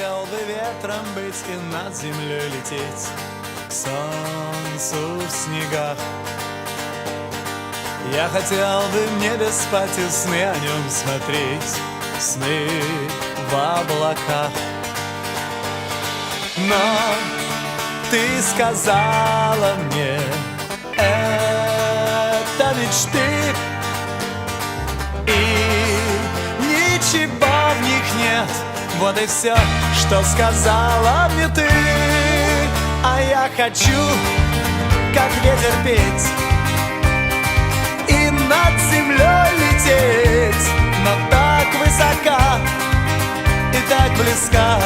хотел бы ветром быть и над землей лететь к солнцу в снегах. Я хотел бы в небе спать и сны о нем смотреть, сны в облаках. Но ты сказала мне, это мечты, и ничего в них нет. Вот и все, что сказала мне ты. А я хочу, как ветер, петь и над землей лететь, но так высока и так близка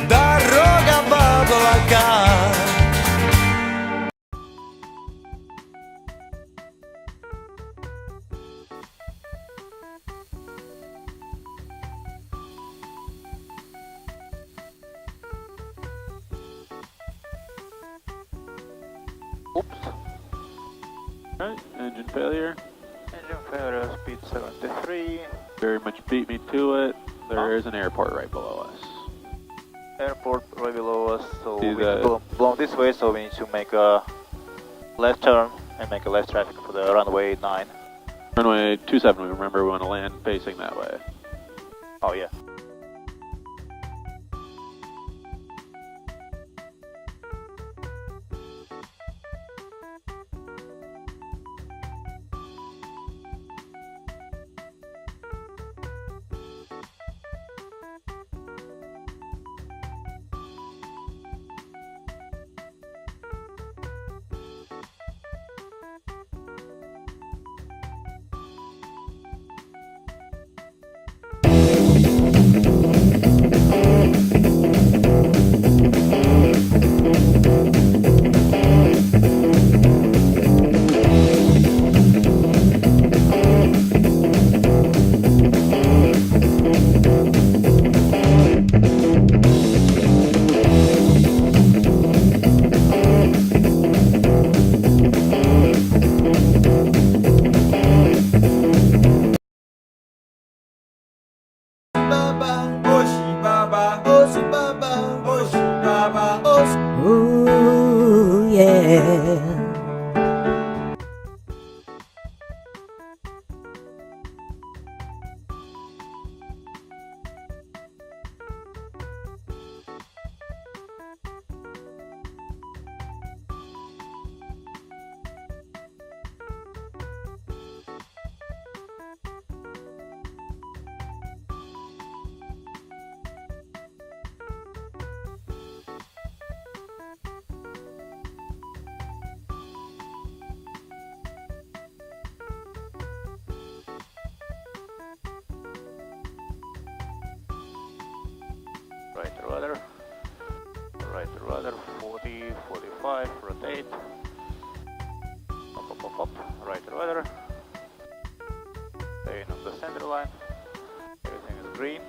дорога в облака. Oops. Right, engine failure. Engine failure, speed 73. Very much beat me to it. There is an airport right below us. Airport right below us, so we need to blow this way, so we need to make a left turn and make a left traffic for the runway 9. Runway 27, remember we want to land facing that way. Oh yeah. Ooh, yeah. Right rudder, 40, 45, rotate, up, right rudder, staying on the center line, everything is green.